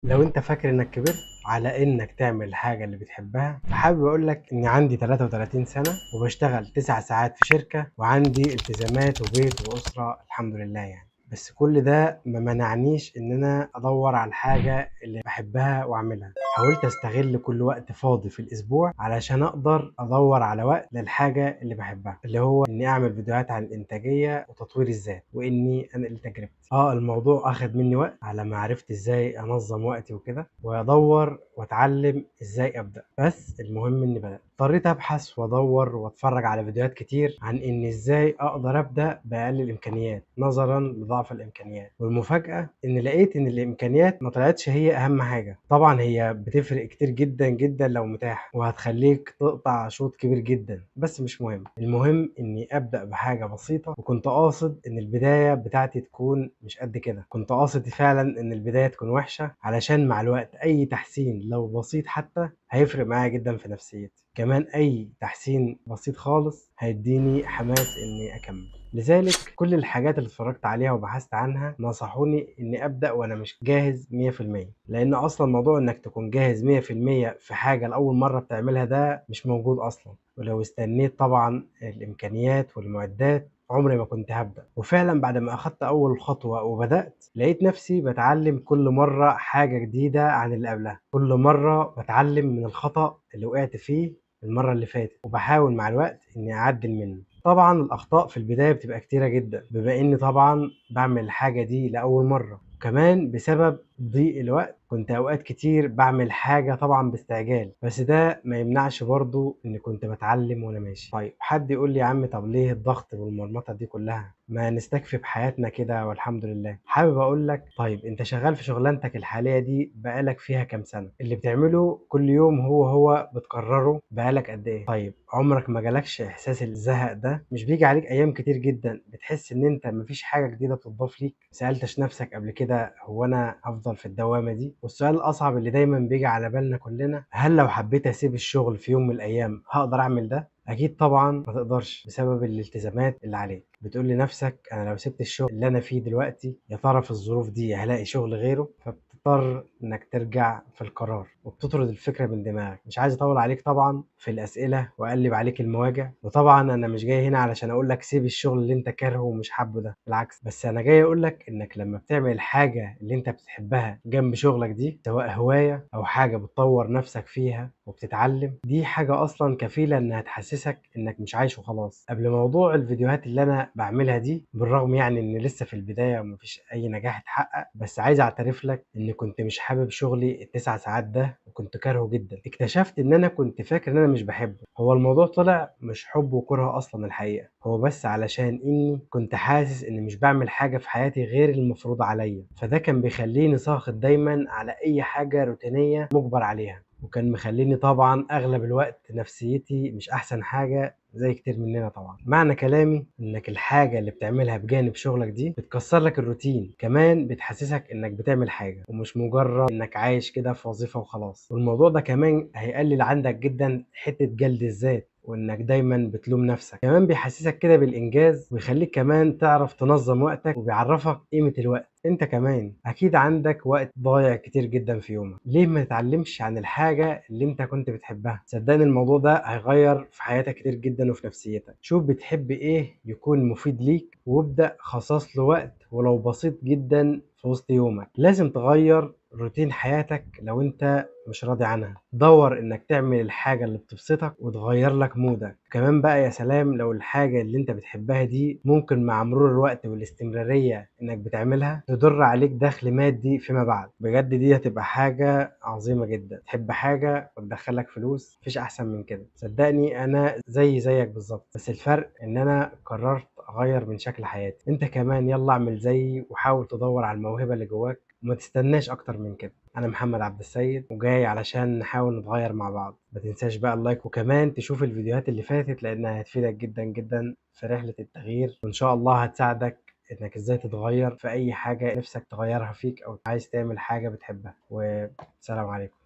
لو انت فاكر انك كبرت على انك تعمل الحاجة اللي بتحبها، فحابب اقول لك اني عندي 33 سنة وبشتغل 9 ساعات في شركة وعندي التزامات وبيت واسرة الحمد لله يعني. بس كل ده ما منعنيش ان انا ادور على الحاجة اللي بحبها واعملها. حاولت استغل كل وقت فاضي في الاسبوع علشان اقدر ادور على وقت للحاجة اللي بحبها، اللي هو اني اعمل فيديوهات عن الانتاجية وتطوير الذات واني انقل تجربتي. الموضوع اخد مني وقت على ما عرفت ازاي انظم وقتي وكده وادور واتعلم ازاي ابدا، بس المهم اني بدات. اضطريت ابحث وادور واتفرج على فيديوهات كتير عن ان ازاي اقدر ابدا باقل الامكانيات نظرا لضعف الامكانيات. والمفاجاه ان لقيت ان الامكانيات ما طلعتش هي اهم حاجه. طبعا هي بتفرق كتير جدا جدا لو متاح وهتخليك تقطع شوط كبير جدا، بس مش مهم. المهم اني ابدا بحاجه بسيطه، وكنت قاصد ان البدايه بتاعتي تكون مش قد كده. كنت قاصد فعلا ان البدايه تكون وحشه علشان مع الوقت اي تحسين لو بسيط حتى هيفرق معايا جدا في نفسيتي. كمان اي تحسين بسيط خالص هيديني حماس اني اكمل. لذلك كل الحاجات اللي اتفرجت عليها وبحثت عنها نصحوني اني ابدا وانا مش جاهز 100%، لان اصلا موضوع انك تكون جاهز 100% في حاجه لاول مره بتعملها ده مش موجود اصلا. ولو استنيت طبعا الامكانيات والمعدات عمري ما كنت هبدأ. وفعلا بعد ما أخدت أول خطوة وبدأت لقيت نفسي بتعلم كل مرة حاجة جديدة عن اللي قبلها. كل مرة بتعلم من الخطأ اللي وقعت فيه المرة اللي فاتت وبحاول مع الوقت إني أعدل منه. طبعا الأخطاء في البداية بتبقى كتيرة جدا بما إني طبعا بعمل الحاجة دي لأول مرة، كمان بسبب ضيق الوقت كنت اوقات كتير بعمل حاجة طبعا باستعجال، بس ده ما يمنعش برضو اني كنت بتعلم وانا ماشي. طيب حد يقول لي يا عم طب ليه الضغط والمرمطة دي كلها؟ ما نستكفي بحياتنا كده والحمد لله. حابب اقول لك طيب انت شغال في شغلانتك الحالية دي بقالك فيها كام سنة؟ اللي بتعمله كل يوم هو بتكرره بقالك قد ايه؟ طيب عمرك ما جالكش احساس الزهق ده؟ مش بيجي عليك ايام كتير جدا بتحس ان انت مفيش حاجة جديدة بتضاف ليك؟ سألتش نفسك قبل كده هو انا هفضل في الدوامة دي؟ والسؤال الأصعب اللي دايما بيجي على بالنا كلنا، هل لو حبيت أسيب الشغل في يوم من الأيام هقدر أعمل ده؟ أكيد طبعا ما تقدرش بسبب الالتزامات اللي عليك. بتقول لنفسك أنا لو سبت الشغل اللي أنا فيه دلوقتي يا ترى في الظروف دي هلاقي شغل غيره؟ فبتضطر إنك ترجع في القرار وبتطرد الفكرة من دماغك. مش عايز أطول عليك طبعا في الأسئلة وأقلب عليك المواجع، وطبعا أنا مش جاي هنا علشان أقول لك سيب الشغل اللي أنت كارهه ومش حابه ده، بالعكس. بس أنا جاي أقول لك إنك لما بتعمل الحاجة اللي أنت بتحبها جنب شغلك دي، سواء هواية أو حاجة بتطور نفسك فيها وبتتعلم، دي حاجة أصلا كفيلة إنها تحسسك إنك مش عايش وخلاص. قبل موضوع الفيديوهات اللي أنا بعملها دي، بالرغم يعني إن لسه في البداية ومفيش أي نجاح اتحقق، بس عايز أعترف لك إني كنت مش حابب شغلي التسع ساعات ده وكنت كارهه جدا. اكتشفت إن أنا كنت فاكر إن أنا مش بحبه. هو الموضوع طلع مش حب وكره أصلا الحقيقة، هو بس علشان إني كنت حاسس إني مش بعمل حاجة في حياتي غير المفروض عليا، فده كان بيخليني ساخط دايما على أي حاجة روتينية مجبر عليها، وكان مخليني طبعا أغلب الوقت نفسيتي مش أحسن حاجة زي كتير مننا. طبعا معنى كلامي انك الحاجة اللي بتعملها بجانب شغلك دي بتكسر لك الروتين، كمان بتحسسك انك بتعمل حاجة ومش مجرد انك عايش كده في وظيفة وخلاص. والموضوع ده كمان هيقلل عندك جدا حتة جلد الذات وانك دايما بتلوم نفسك. كمان بيحسسك كده بالانجاز ويخليك كمان تعرف تنظم وقتك وبيعرفك قيمة الوقت. انت كمان اكيد عندك وقت ضايع كتير جدا في يومك، ليه ما تتعلمش عن الحاجة اللي انت كنت بتحبها؟ صدقني الموضوع ده هيغير في حياتك كتير جدا وفي نفسيتك. شوف بتحب ايه يكون مفيد ليك وابدأ خصص له وقت ولو بسيط جدا في وسط يومك. لازم تغير روتين حياتك لو انت مش راضي عنها. دور انك تعمل الحاجة اللي بتبسطك وتغير لك مودك. كمان بقى يا سلام لو الحاجة اللي انت بتحبها دي ممكن مع مرور الوقت والاستمرارية انك بتعملها تدر عليك دخل مادي فيما بعد. بجد دي هتبقى حاجة عظيمة جدا. تحب حاجة وتدخلك فلوس مفيش احسن من كده. صدقني انا زيك بالظبط، بس الفرق ان انا قررت اغير من شكل حياتي. انت كمان يلا اعمل زيي وحاول تدور على الموهبة اللي جواك وما تستناش اكتر من كده. انا محمد عبد السيد وجاي علشان نحاول نتغير مع بعض. ما تنساش بقى اللايك وكمان تشوف الفيديوهات اللي فاتت لانها هتفيدك جدا جدا في رحلة التغيير، وان شاء الله هتساعدك انك ازاي تتغير في اي حاجة نفسك تغيرها فيك او عايز تعمل حاجة بتحبها. والسلام عليكم.